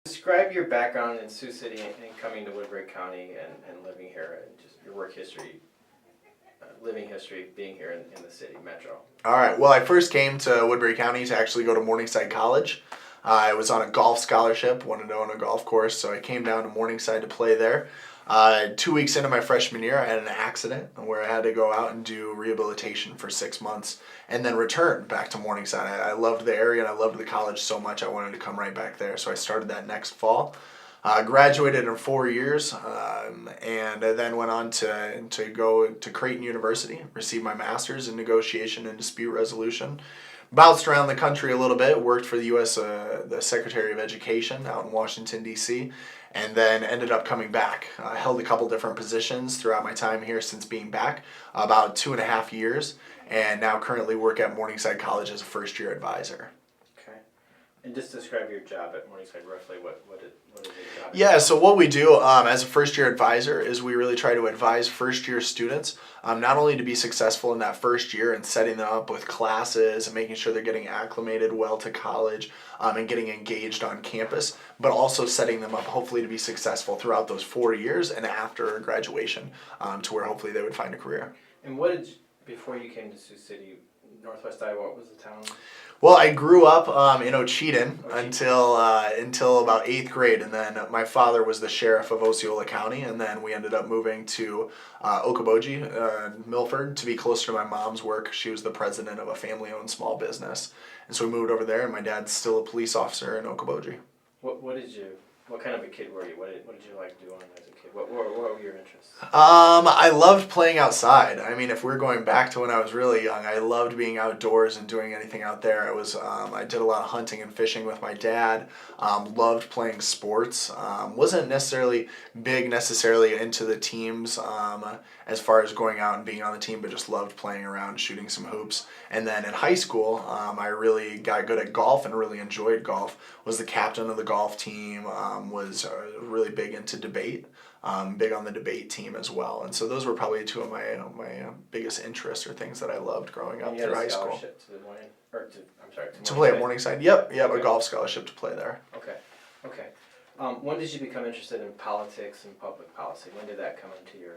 Describe your background in Sioux City and coming to Woodbury County and living here, and just your work history, living history, being here in the city, metro. All right. Well, I first came to Woodbury County to actually go to Morningside College. I was on a golf scholarship, wanted to own a golf course, so I came down to Morningside to play there. 2 weeks into my freshman year, I had an accident where I had to go out and do rehabilitation for 6 months and then return back to Morningside. I loved the area and I loved the college so much I wanted to come right back there, so I started that next fall. Graduated in 4 years, and I then went on to go to Creighton University, receive my master's in negotiation and dispute resolution. Bounced around the country a little bit, worked for the U.S. The Secretary of Education out in Washington, D.C., and then ended up coming back. Held a couple different positions throughout my time here since being back, about 2.5 years, and now currently work at Morningside College as a first-year advisor. Okay. And just describe your job at Morningside roughly. What is your job? Yeah, so what we do as a first-year advisor is we really try to advise first-year students not only to be successful in that first year and setting them up with classes and making sure they're getting acclimated well to college and getting engaged on campus, but also setting them up hopefully to be successful throughout those 4 years and after graduation to where hopefully they would find a career. And what did before you came to Sioux City, Northwest Iowa? What was the town? Well, I grew up in Ocheyedan until about 8th grade, and then my father was the sheriff of Osceola County, and then we ended up moving to Okoboji, Milford, to be closer to my mom's work. She was the president of a family-owned small business, and so we moved over there, and my dad's still a police officer in Okoboji. What kind of a kid were you? What did you like doing as a kid? What were your interests? I loved playing outside. I mean, if we're going back to when I was really young, I loved being outdoors and doing anything out there. I did a lot of hunting and fishing with my dad. Loved playing sports. Wasn't necessarily into the teams as far as going out and being on the team, but just loved playing around, shooting some hoops. And then in high school, I really got good at golf and really enjoyed golf. Was the captain of the golf team. Was really big into debate. Big on the debate team as well, and so those were probably two of my biggest interests or things that I loved growing up through high school. To play at Morningside. Yep, okay. A golf scholarship to play there. Okay. When did you become interested in politics and public policy? When did that come into your?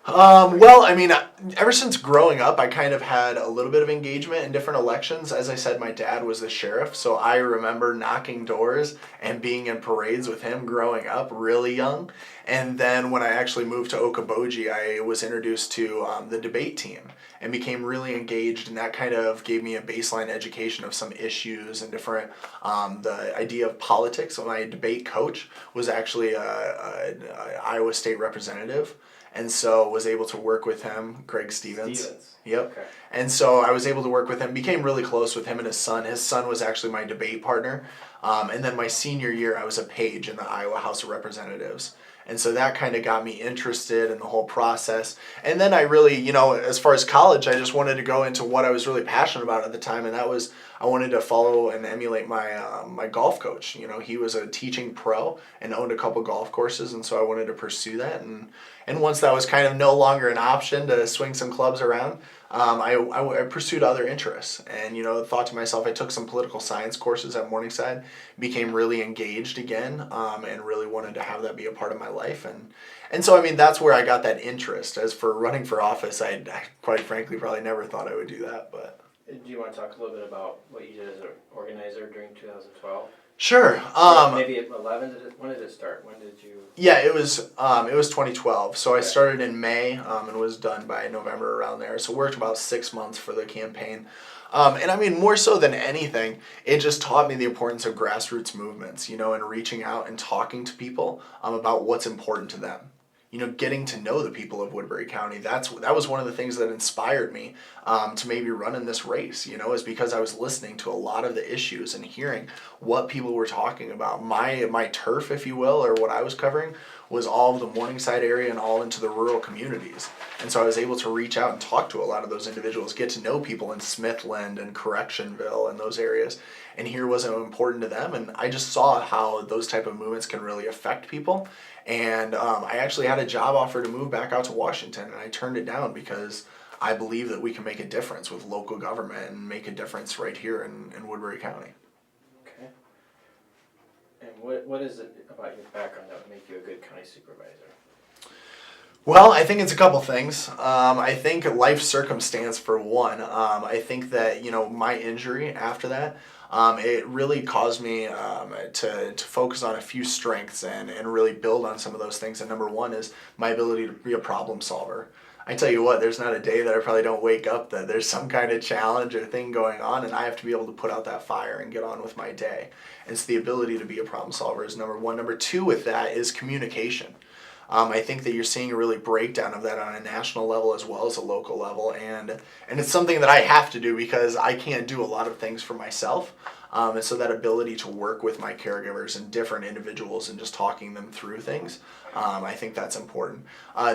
Well, I mean, ever since growing up, I kind of had a little bit of engagement in different elections. As I said, my dad was the sheriff, so I remember knocking doors and being in parades with him growing up really young. And then when I actually moved to Okoboji, I was introduced to the debate team and became really engaged, and that kind of gave me a baseline education of some issues and different, the idea of politics. So my debate coach was actually an Iowa State representative. And so was able to work with him, Greg Stevens. Yep. Okay. And so I was able to work with him, became really close with him and his son. His son was actually my debate partner. And then my senior year, I was a page in the Iowa House of Representatives. And so that kind of got me interested in the whole process. And then I really, as far as college, I just wanted to go into what I was really passionate about at the time, and that was I wanted to follow and emulate my golf coach. He was a teaching pro and owned a couple golf courses, and so I wanted to pursue that. And once that was kind of no longer an option to swing some clubs around, I pursued other interests, and thought to myself, I took some political science courses at Morningside, became really engaged again, and really wanted to have that be a part of my life, and so I mean that's where I got that interest. As for running for office, I quite frankly probably never thought I would do that. But do you want to talk a little bit about what you did as an organizer during 2012? Sure. Maybe at 11. When did it start? When did you? Yeah, it was 2012. So I started in May and was done by November around there. So worked about 6 months for the campaign. And I mean, more so than anything, it just taught me the importance of grassroots movements, and reaching out and talking to people about what's important to them. Getting to know the people of Woodbury County. That was one of the things that inspired me to maybe run in this race, is because I was listening to a lot of the issues and hearing what people were talking about. My turf, if you will, or what I was covering, was all of the Morningside area and all into the rural communities. And so I was able to reach out and talk to a lot of those individuals, get to know people in Smithland and Correctionville and those areas, and hear what's important to them. And I just saw how those type of movements can really affect people. And I actually had a job offer to move back out to Washington, and I turned it down because I believe that we can make a difference with local government and make a difference right here in Woodbury County. Okay. And what what is it about your background that would make you a good county supervisor? Well, I think it's a couple things. I think life circumstance for one. I think that my injury after that, it really caused me to focus on a few strengths and really build on some of those things. And number one is my ability to be a problem solver. I tell you what, there's not a day that I probably don't wake up that there's some kind of challenge or thing going on, and I have to be able to put out that fire and get on with my day. And so the ability to be a problem solver is number one. Number two with that is communication. I think that you're seeing a really breakdown of that on a national level as well as a local level, and it's something that I have to do because I can't do a lot of things for myself. And so that ability to work with my caregivers and different individuals and just talking them through things, I think that's important.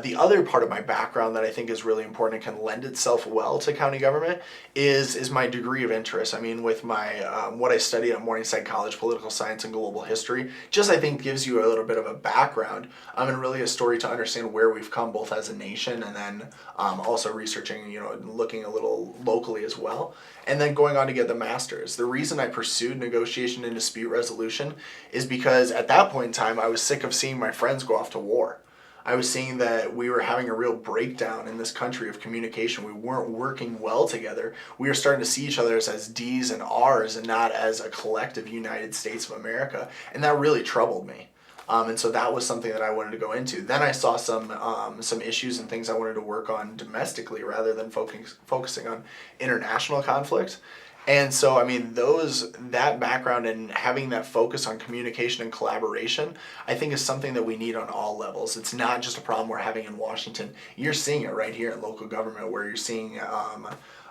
The other part of my background that I think is really important and can lend itself well to county government is my degree of interest. I mean, with my what I studied at Morningside College, political science and global history, just I think gives you a little bit of a background and really a story to understand where we've come both as a nation and then also researching, looking a little locally as well. And then going on to get the master's. The reason I pursued negotiation and dispute resolution is because at that point in time, I was sick of seeing my friends go off to war. I was seeing that we were having a real breakdown in this country of communication. We weren't working well together. We were starting to see each other as D's and R's and not as a collective United States of America. And that really troubled me. And so that was something that I wanted to go into. Then I saw some issues and things I wanted to work on domestically rather than focusing on international conflict. And so, I mean, that background and having that focus on communication and collaboration, I think is something that we need on all levels. It's not just a problem we're having in Washington. You're seeing it right here in local government where you're seeing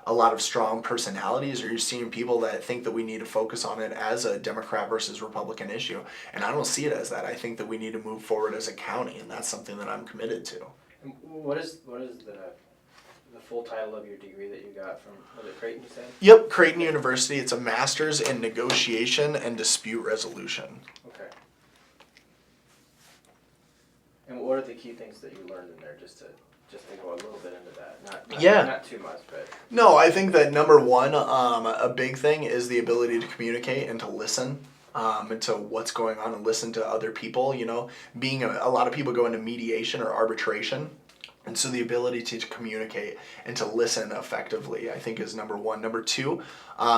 a lot of strong personalities, or you're seeing people that think that we need to focus on it as a Democrat versus Republican issue. And I don't see it as that. I think that we need to move forward as a county, and that's something that I'm committed to. And what is the full title of your degree that you got from, was it Creighton, you said? Yep, Creighton University. It's a master's in negotiation and dispute resolution. Okay. And what are the key things that you learned in there, just to go a little bit into that? Not too much, but... No, I think that number one, a big thing is the ability to communicate and to listen to what's going on and listen to other people. Being a lot of people go into mediation or arbitration. And so the ability to communicate and to listen effectively, I think, is number one. Number two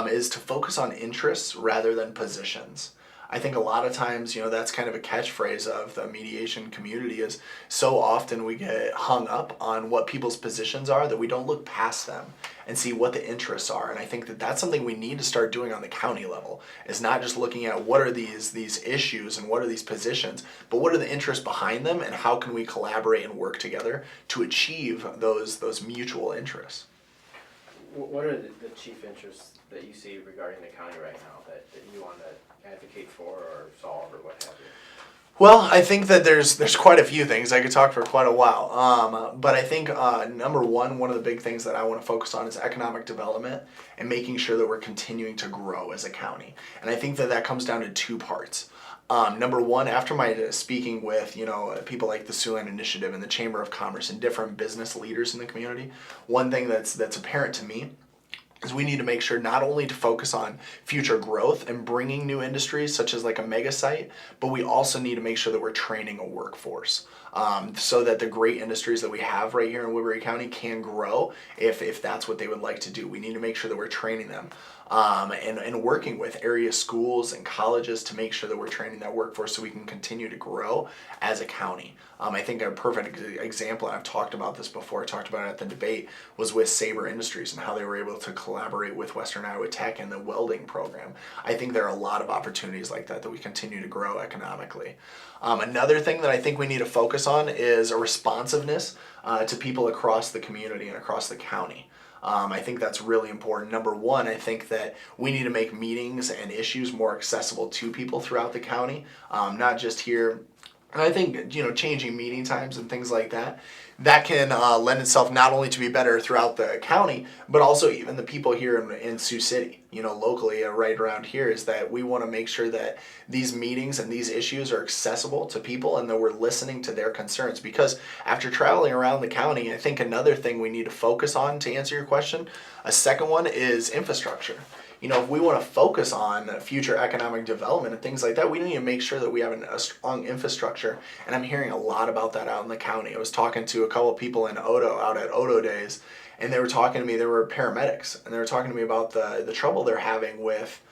is to focus on interests rather than positions. I think a lot of times, that's kind of a catchphrase of the mediation community is so often we get hung up on what people's positions are that we don't look past them and see what the interests are. And I think that that's something we need to start doing on the county level, is not just looking at what are these issues and what are these positions, but what are the interests behind them and how can we collaborate and work together to achieve those mutual interests. What are the chief interests that you see regarding the county right now that you want to advocate for or solve or what have you? Well, I think that there's quite a few things. I could talk for quite a while. But I think number one of the big things that I want to focus on is economic development and making sure that we're continuing to grow as a county. And I think that comes down to two parts. Number one, after my speaking with people like the Siouxland Initiative and the Chamber of Commerce and different business leaders in the community, one thing that's apparent to me is we need to make sure not only to focus on future growth and bringing new industries such as like a mega site, but we also need to make sure that we're training a workforce so that the great industries that we have right here in Woodbury County can grow if that's what they would like to do. We need to make sure that we're training them and working with area schools and colleges to make sure that we're training that workforce so we can continue to grow as a county. I think a perfect example, and I've talked about this before, I talked about it at the debate, was with Sabre Industries and how they were able to collaborate with Western Iowa Tech and the welding program. I think there are a lot of opportunities like that we continue to grow economically. Another thing that I think we need to focus on is a responsiveness to people across the community and across the county. I think that's really important. Number one, I think that we need to make meetings and issues more accessible to people throughout the county, not just here. And I think, changing meeting times and things like that can lend itself not only to be better throughout the county, but also even the people here in Sioux City, locally right around here, is that we want to make sure that these meetings and these issues are accessible to people and that we're listening to their concerns. Because after traveling around the county, I think another thing we need to focus on, to answer your question, a second one is infrastructure. if we want to focus on future economic development and things like that, we need to make sure that we have a strong infrastructure. And I'm hearing a lot about that out in the county. I was talking to a couple of people in Odo, out at Odo Days, and they were talking to me, they were paramedics, and they were talking to me about the trouble they're having with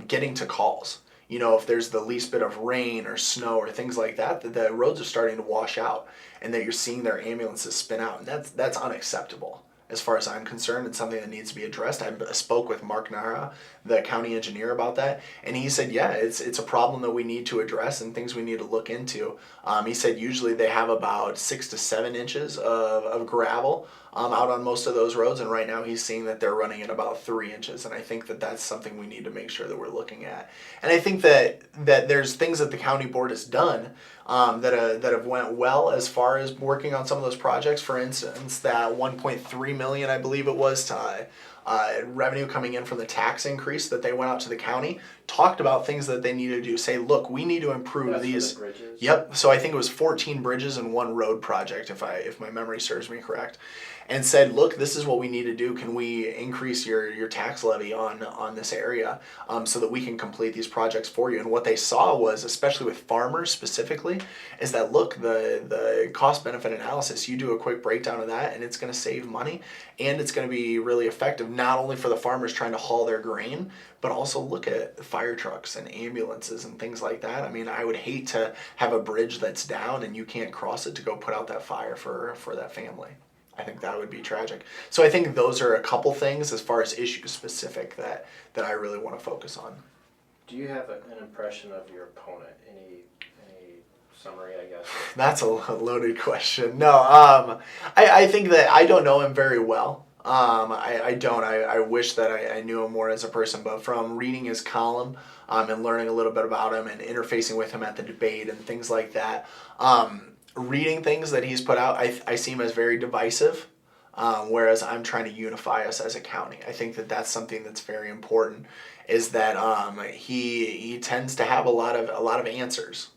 getting to calls. If there's the least bit of rain or snow or things like that, the roads are starting to wash out, and that you're seeing their ambulances spin out, and that's unacceptable. As far as I'm concerned, it's something that needs to be addressed. I spoke with Mark Nara, the county engineer, about that, and he said, yeah, it's a problem that we need to address and things we need to look into. He said usually they have about 6 to 7 inches of gravel out on most of those roads, and right now he's seeing that they're running at about 3 inches, and I think that that's something we need to make sure that we're looking at. And I think that there's things that the county board has done that have went well as far as working on some of those projects. For instance, that 1.3 million, I believe it was, to revenue coming in from the tax increase that they went out to the county, talked about things that they needed to do. Say, look, we need to improve That's these. for the bridges. Yep. So I think it was 14 bridges and 1 road project, if my memory serves me correct. And said, look, this is what we need to do. Can we increase your tax levy on this area so that we can complete these projects for you? And what they saw was, especially with farmers specifically, is that, look, the cost benefit analysis, you do a quick breakdown of that, and it's going to save money, and it's going to be really effective, not only for the farmers trying to haul their grain, but also look at fire trucks and ambulances and things like that. I mean, I would hate to have a bridge that's down and you can't cross it to go put out that fire for that family. I think that would be tragic. So I think those are a couple things as far as issue specific that I really want to focus on. Do you have an impression of your opponent? Any summary, I guess? That's a loaded question. No, I think that I don't know him very well. I don't. I wish that I knew him more as a person, but from reading his column and learning a little bit about him and interfacing with him at the debate and things like that, reading things that he's put out, I see him as very divisive, whereas I'm trying to unify us as a county. I think that that's something that's very important, is that he tends to have a lot of answers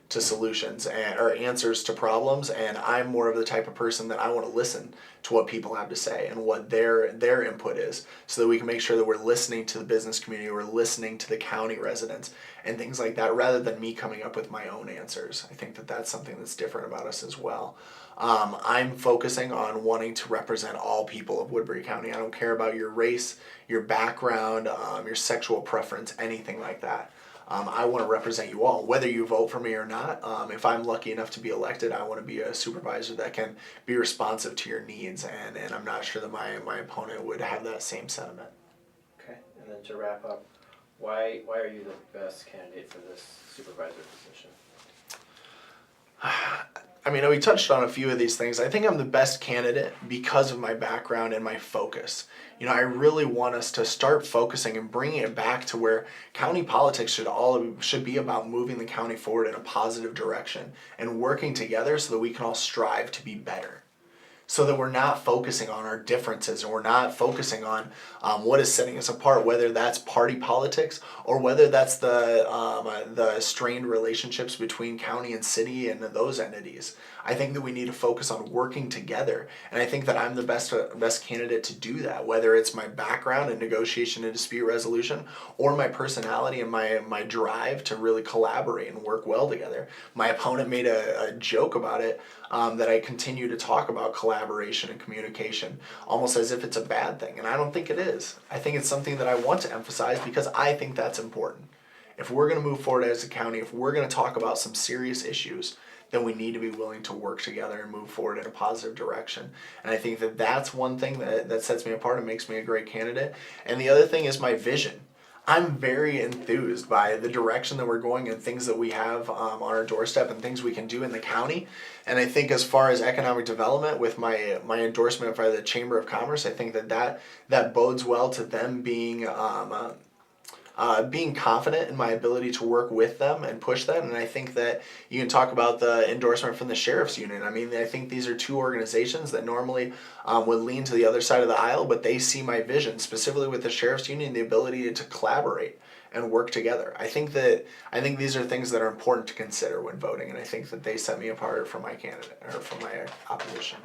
to solutions or answers to problems, and I'm more of the type of person that I want to listen to what people have to say and what their input is, so that we can make sure that we're listening to the business community, we're listening to the county residents and things like that, rather than me coming up with my own answers. I think that that's something that's different about us as well. I'm focusing on wanting to represent all people of Woodbury County. I don't care about your race, your background, your sexual preference, anything like that. I want to represent you all, whether you vote for me or not. If I'm lucky enough to be elected, I want to be a supervisor that can be responsive to your needs, and I'm not sure that my opponent would have that same sentiment. Okay, and then to wrap up, why are you the best candidate for this supervisor position? I mean, we touched on a few of these things. I think I'm the best candidate because of my background and my focus. I really want us to start focusing and bringing it back to where county politics should be about moving the county forward in a positive direction and working together so that we can all strive to be better. So that we're not focusing on our differences, and we're not focusing on what is setting us apart, whether that's party politics or whether that's the strained relationships between county and city and those entities. I think that we need to focus on working together, and I think that I'm the best candidate to do that, whether it's my background in negotiation and dispute resolution or my personality and my drive to really collaborate and work well together. My opponent made a joke about it, that I continue to talk about collaboration and communication almost as if it's a bad thing, and I don't think it is. I think it's something that I want to emphasize because I think that's important. If we're going to move forward as a county, if we're going to talk about some serious issues, then we need to be willing to work together and move forward in a positive direction. And I think that that's one thing that sets me apart and makes me a great candidate. And the other thing is my vision. I'm very enthused by the direction that we're going and things that we have on our doorstep and things we can do in the county. And I think as far as economic development, with my endorsement by the Chamber of Commerce, I think that bodes well to them being confident in my ability to work with them and push that. And I think that you can talk about the endorsement from the Sheriff's Union. I mean, I think these are two organizations that normally would lean to the other side of the aisle, but they see my vision, specifically with the Sheriff's Union, the ability to collaborate and work together. I think these are things that are important to consider when voting, and I think that they set me apart from my candidate or from my opposition.